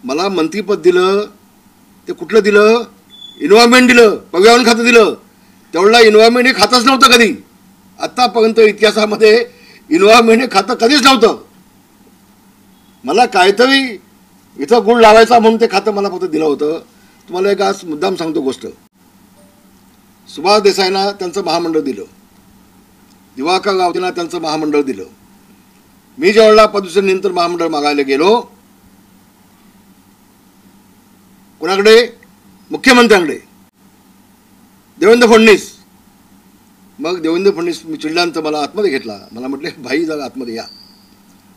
मला मंत्रीपद दिलं ते कुठलं दिलं? एन्व्हायरमेंट दिलं, पर्यावरण खातं दिलं. तेवढा एन्व्हायरमेंट हे खातंच नव्हतं कधी. आत्तापर्यंत इतिहासामध्ये एन्व्हायरमेंट हे खातं कधीच नव्हतं. मला काहीतरी इथं गुळ लावायचा म्हणून ते खातं मला फक्त दिलं होतं. तुम्हाला एक आज मुद्दाम सांगतो गोष्ट. सुभाष देसाईंना त्यांचं महामंडळ दिलं, दिवाकर रावतेंना त्यांचं महामंडळ दिलं. मी ज्यावेळेला पदवीनंतर महामंडळ मागायला गेलो कोणाकडे? मुख्यमंत्र्यांकडे, देवेंद्र फडणवीस. मग देवेंद्र फडणवीस मी चिडल्यानंतर मला आतमध्ये घेतला. मला म्हटले भाई जरा आतमध्ये या.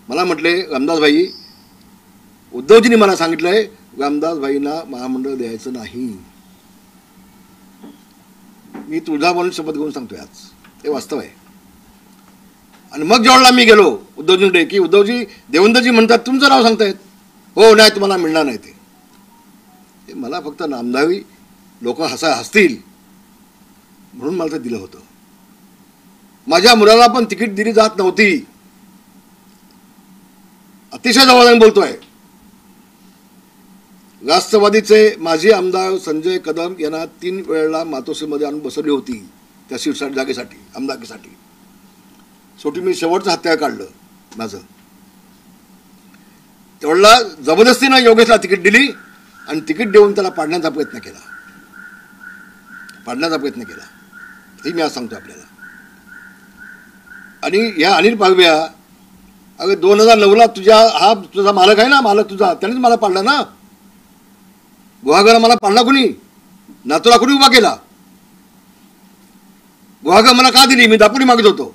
मला म्हटले रामदास भाई, उद्धवजींनी मला सांगितलंय रामदास भाईंना महामंडळ द्यायचं नाही. मी तुझा म्हणून शपथ घेऊन सांगतोय आज, हे वास्तव आहे. आणि मग जेवढला मी गेलो उद्धवजींकडे की उद्धवजी, देवेंद्रजी म्हणतात तुमचं नाव सांगतायत. हो नाही, तुम्हाला मिळणार नाही ते. मला फक्त नामधावी लोक हसतील म्हणून मला ते दिलं होतं. माझ्या मुलाला पण तिकीट दिली जात नव्हती. अतिशय जवळून बोलतोय. राष्ट्रवादीचे माजी आमदार संजय कदम यांना 3 वेळेला मातोश्रीमध्ये आणून बसवली होती त्या सीटसाठी, जागेसाठी, आमदारकीसाठी. शेवटी मी शेवटचं हत्या काढलं माझं. तेवढा जबरदस्तीनं योगेशला तिकीट दिली आणि तिकीट देऊन त्याला पाडण्याचा प्रयत्न केला. हे मी आज सांगतो आपल्याला. आणि ह्या अनिल पागव्या, अगं 2009ला तुझा मालक आहे ना, मालक तुझा, त्यानेच मला पाडला ना. गुहागरला मला पाडला कुणी? नातूला कुणी उभा केला? गुहागर मला का दिली? मी दापोली मागत होतो.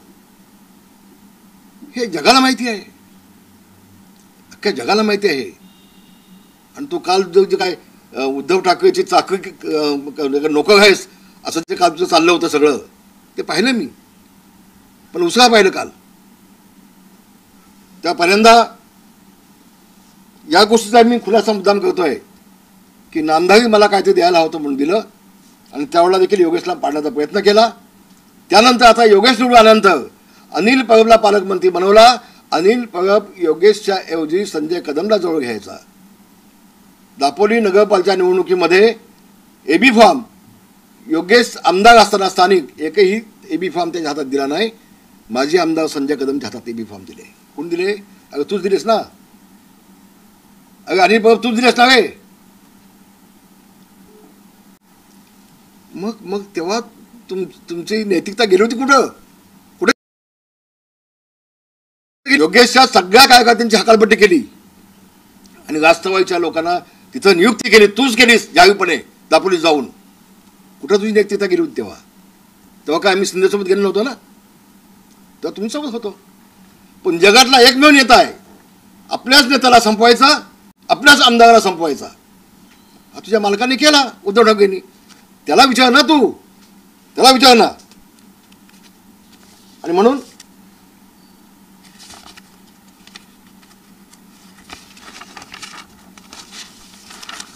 हे जगाला माहिती आहे, अख्ख्या जगाला माहिती आहे. आणि तू काल जे काय उद्धव ठाकरेची चाकरी नोकर आहेस असं जे काल तुझं चाललं होतं सगळं, ते पाहिलं मी. पण उसळा पाहिलं काल. त्या पहिल्यांदा या गोष्टीचा मी खुलासा मुद्दाम करतोय की नामधावी मला काय ते द्यायला होतं म्हणून दिलं. आणि त्यावेळेला देखील योगेशला पाडण्याचा प्रयत्न केला. त्यानंतर आता योगेश निवडून आल्यानंतर अनिल परबला पालकमंत्री बनवला. अनिल परब योगेशच्या ऐवजी संजय कदमला जवळ घ्यायचा. दापोली नगरपालिका निवडणुकीमध्ये एबी फॉर्म योगेश आमदार असताना स्थानिक एकही एबी फॉर्म त्याच्या हातात दिला नाही. माजी आमदार संजय कदमच्या हातात एबी फॉर्म दिले. कोण दिले? अगं तूच दिलेस ना. अगं अनिल परब तूच दिलेस ना रे. मग तेव्हा तुमची नैतिकता गेली होती कुठं? योगेशच्या सगळ्या कार्यकर्त्यांची हकालपट्टी केली आणि राष्ट्रवादीच्या लोकांना तिथं नियुक्ती केली. तूच केलीस जाहीरपणे दापोलीत जाऊन. कुठं तुझी नैतिकता गेली होती तेव्हा काय आम्ही शिंदेसोबत गेलो नव्हतो ना, तेव्हा तुमच्यासोबत होतो. पण जगातला एकमेव नेता आहे, आपल्याच नेत्याला संपवायचा, आपल्याच आमदाराला संपवायचा. हा तुझ्या मालकाने केला, उद्धव ठाकरेंनी. त्याला विचार ना, तू त्याला विचार ना. आणि म्हणून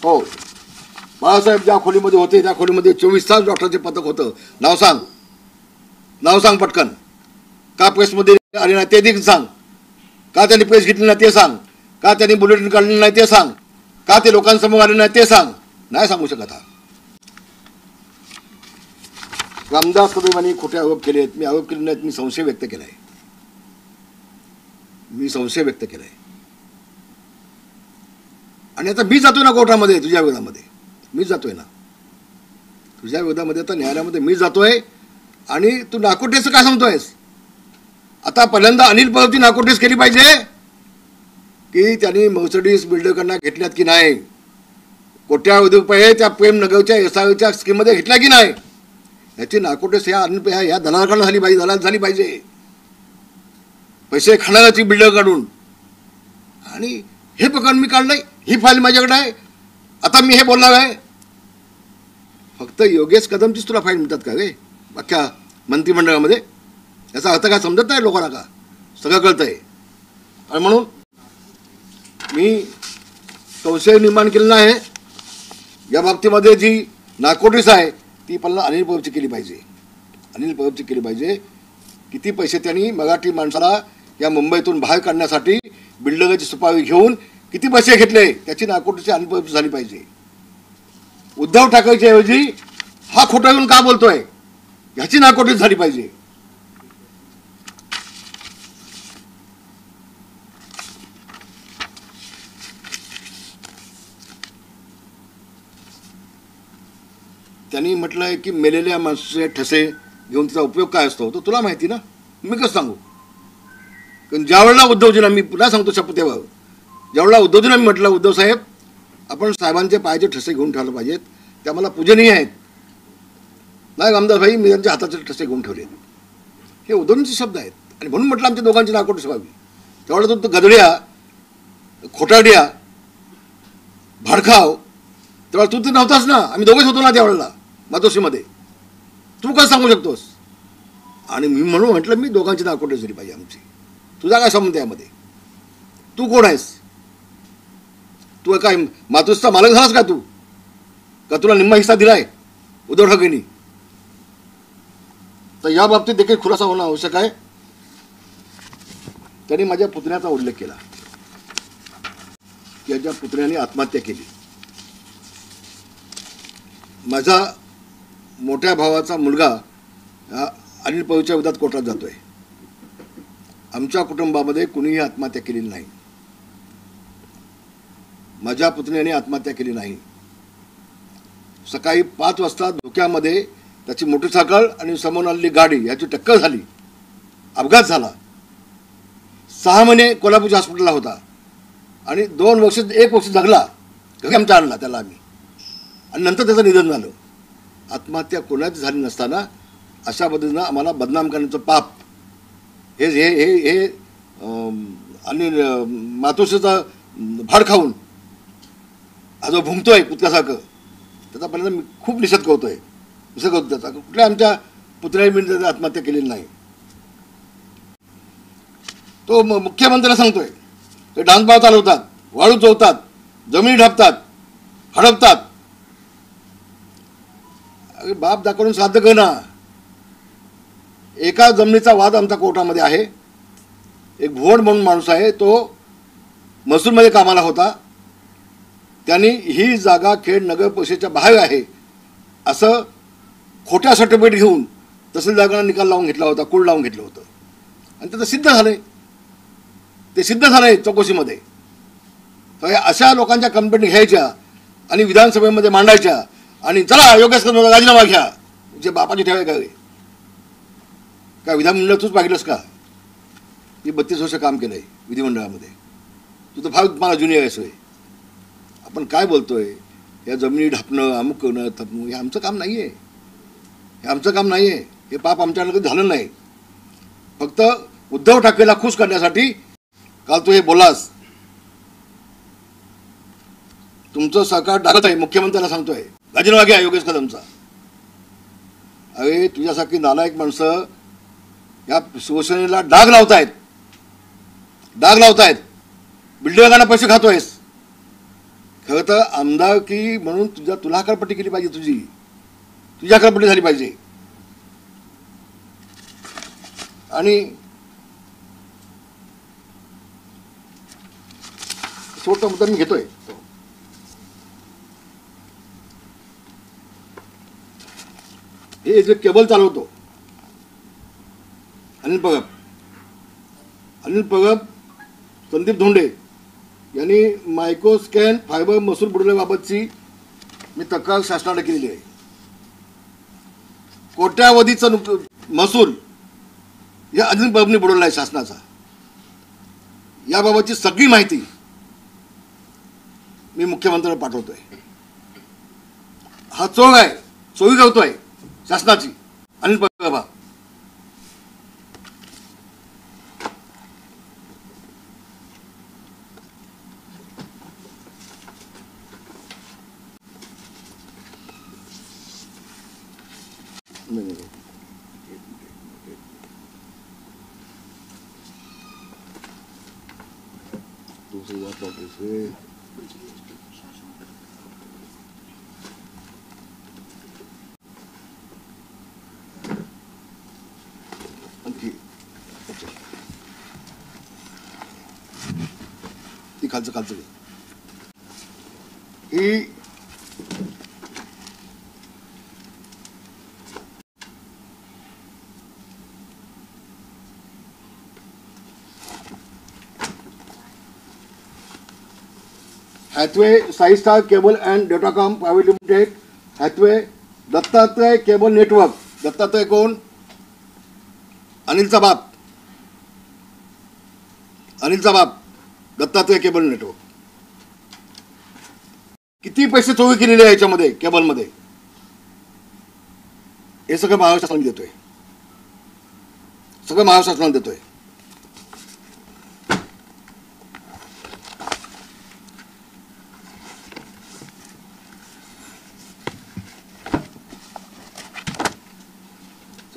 हो, बाळासाहेब ज्या खोलीमध्ये होते त्या खोलीमध्ये 24 तास डॉक्टरचे पथक होतं. नाव सांग पटकन. का प्रेसमध्ये आले नाही ते देखील सांग. का त्यांनी प्रेस घेतली नाही ते सांग. का त्यांनी बुलेटिन काढले नाही ते सांग. का ते लोकांसमोर आले नाही ते सांग. नाही सांगू शकत. हा रामदास कदमांनी खोटे आरोप केले आहेत. मी आरोप केले नाहीत, मी संशय व्यक्त केलाय. आणि आता मी जातोय ना कोर्टामध्ये तुझ्या विरोधामध्ये. मीच जातोय ना तुझ्या विरोधामध्ये. आता न्यायालयामध्ये मी जातोय. आणि तू नाकोटेचं काय सांगतोयस? आता पहिल्यांदा अनिल परबची नाकोटेस केली पाहिजे की त्यांनी मर्सिडीज बिल्डरकडनं घेतल्यात की नाही, कोट्यावधी रुपये त्या प्रेमनगरच्या एसआरच्या स्कीममध्ये घेतल्या की नाही, याची नाकोटेस या दलालाकडनं झाली पाहिजे. पैसे खाणाऱ्याची बिल्डर काढून. आणि हे प्रकरण मी काढलंय, ही फाईल माझ्याकडे आहे. आता मी हे बोलणार आहे. फक्त योगेश कदमचीच तुला फाईल मिळतात का रे अख्ख्या मंत्रिमंडळामध्ये? याचा अर्थ काय समजत नाही लोकांना का? सगळं कळतंय. आणि म्हणून मी संशय निर्माण केलेला आहे. या बाबतीमध्ये जी नाकोटीस आहे ती पण अनिल परबची केली पाहिजे. किती पैसे त्यांनी मराठी माणसाला या मुंबईतून बाहेर काढण्यासाठी बिल्डरची सुपारी घेऊन किती पैसे घेतले त्याची नाकोटीची अनुभव झाली पाहिजे. उद्धव ठाकरेच्या ऐवजी हा खोटं येऊन का बोलतोय ह्याची नाकोटी झाली पाहिजे. त्यांनी म्हटलंय की मेलेल्या माणसाचे ठसे घेऊन त्याचा उपयोग काय असतो तो तुला माहिती ना, मी कसं सांगू. कारण ज्यावेळेला उद्धवजींना मी पुन्हा सांगतो शपथेवर, ज्यावेळेला उद्धवजींना मी म्हटलं उद्धव साहेब आपण साहेबांचे पायाचे ठसे घेऊन ठेवले पाहिजेत, त्या मला पूजनीय आहेत. नाही रामदास भाई मी त्यांच्या हाताचे ठसे घेऊन ठेवले, हे उद्धवजींचे शब्द आहेत. आणि म्हणून म्हटलं आमच्या दोघांची नाकोटी व्हावी. त्यावेळेला तो गदड्या खोटारड्या भाडखाव त्यावेळेला तू तर नव्हताच ना, आम्ही दोघेच होतो ना त्यावेळेला मातोश्रीमध्ये, तू काय सांगू शकतोस. आणि मी म्हणून म्हटलं मी दोघांची नाकोटी झाली पाहिजे आमची. तुझा काय संबंध यामध्ये, तू कोण आहेस, तू काय मातोश्रीचा मालक झालास का तू, का तुला निम्मा हिस्सा दिलाय उद्धव ठाकरेंनी. तर या बाबतीत देखील खुलासा होणं आवश्यक आहे. त्यांनी माझ्या पुतण्याचा उल्लेख केला की याच्या पुतण्याने आत्महत्या केली. माझा मोठ्या भावाचा मुलगा अनिल पवारच्या विरोधात कोर्टात जातोय. आमच्या कुटुंबामध्ये कुणीही आत्महत्या केलेली नाही, माझ्या पुतण्याने आत्महत्या केली नाही. सकाळी 5 वाजता धुक्यामध्ये त्याची मोटरसायकल आणि समोर आलेली गाडी याची टक्कर झाली, अपघात झाला. 6 महिने कोल्हापूरच्या हॉस्पिटलला होता आणि 1 वर्ष जगला. घरी आमच्या आणला त्याला आम्ही, आणि नंतर त्याचं निधन झालं. आत्महत्या कोणाची झाली नसताना अशा पद्धतीनं आम्हाला बदनाम करण्याचं पाप हे हे हे हे आणि मातोश्रीचा भाड खाऊन हा जो भुंकतोय पुतक्यासारखं, त्याचा पहिल्यांदा मी खूप निषेध करतोय. त्याचा कुठल्या आमच्या पुतण्याने मी त्याची आत्महत्या केलेली नाही. तो मुख्यमंत्र्याला सांगतोय ते डान्सबार चालवतात, वाळू चोवतात, जमिनी ढापतात, हडपतात. अरे बाप दाखवून साध्य कर ना. एका जमिनीचा वाद आमचा कोर्टामध्ये आहे. एक भुवन म्हणून माणूस आहे, तो महसूलमध्ये कामाला होता. त्यांनी ही जागा खेड नगर परिषदेच्या बाहेर आहे असं खोट्या सर्टिफिकेट घेऊन तहसीलदारांना निकाल लावून घेतला होता, कुळ लावून घेतलं होतं. आणि त्याचं सिद्ध झालंय, ते सिद्ध झालंय चौकशीमध्ये. तर अशा लोकांच्या कंप्लेंट घ्यायच्या आणि विधानसभेमध्ये मांडायच्या आणि चला योगेश कदमचा राजीनामा घ्या. जे बापाची ठेवाय काय विधानमंडळ तूच पाहिलंस का. मी 32 वर्ष काम केलंय विधिमंडळामध्ये, तू तर फार मला ज्युनियर आहेस. आपण काय बोलतोय, या जमिनी ढापणं, अमुक करणं, थपणं, हे आमचं काम नाही आहे. हे आमचं काम नाही आहे. हे पाप आमच्याकडे झालं नाही. फक्त उद्धव ठाकरेला खुश करण्यासाठी काल तू हे बोलास. तुमचं सरकार डागत आहे, मुख्यमंत्र्यांना सांगतोय राजीनामा घ्या योगेश कदमचा. अरे तुझ्यासारखी नालायक माणसं या शिवसेनेला डाग लावतायत, डाग लावतायत. बिल्डरांना पैसे खातोयस. खरं तर आमदारकी म्हणून तुला हकालपट्टी केली पाहिजे, तुझी हकालपट्टी झाली पाहिजे. आणि छोटा मुद्दा मी घेतोय. हे जे केबल चालवतो अनिल परब, संदीप धोंडे यांनी मायक्रोस्कॅन फायबर महसूल बुडवल्याबाबतची मी तक्रार शासनाला केलेली आहे. कोट्यावधीचा महसूल या अनिल परबनी बुडवला आहे शासनाचा. याबाबतची सगळी माहिती मी मुख्यमंत्र्यांना पाठवतोय. हा चोर आहे, चोरी करतोय शासनाची अनिल परब. दूसरी बात नोटिस है ती खालचं ही Hathway Sai star cable and datacom private limited, Hathway Dattatray cable network. Dattatray कोण? अनिलचा बाप. अनिलचा बाप दत्तात्रय केबल नेटवर्क. किती पैसे चोरी केलेले आहे याच्यामध्ये केबलमध्ये, हे सगळं महाराष्ट्र शासन देतोय. सगळं महाराष्ट्र शासन देतोय.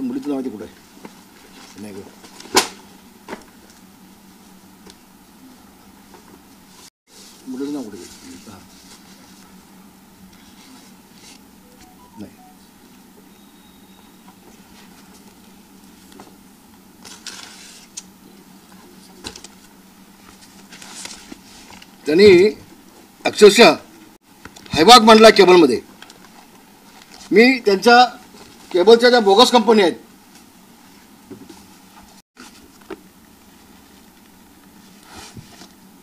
मुलीचं नाव माहिती कुठे आहे? नाही ग, मुलीचं नाव कुठे आहे? नाही. त्यांनी अक्षरशः हैवाग मांडला केबलमध्ये. मी त्यांच्या केबलच्या ज्या बोगस कंपनी आहेत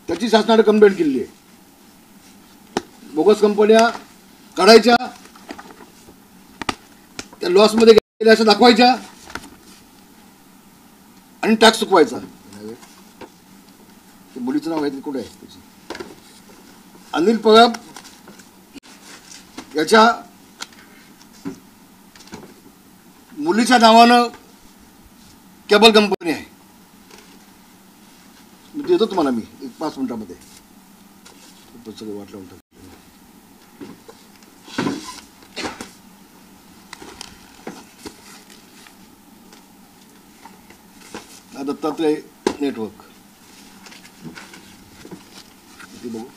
त्याची शासनाने कंप्लेंट केली आहे. बोगस कंपन्या काढायच्या, त्या लॉसमध्ये गेल्या असं दाखवायच्या आणि टॅक्स चुकवायचा. ते मुलीचं नाव आहे कुठे आहे त्याची? अनिल परब याच्या मुलीच्या नावानं केबल कंपनी आहे. मी देतो तुम्हाला, मी 5 मिनिटामध्ये सगळं वाटलं म्हणतात. दत्तात्रय नेटवर्क बघू.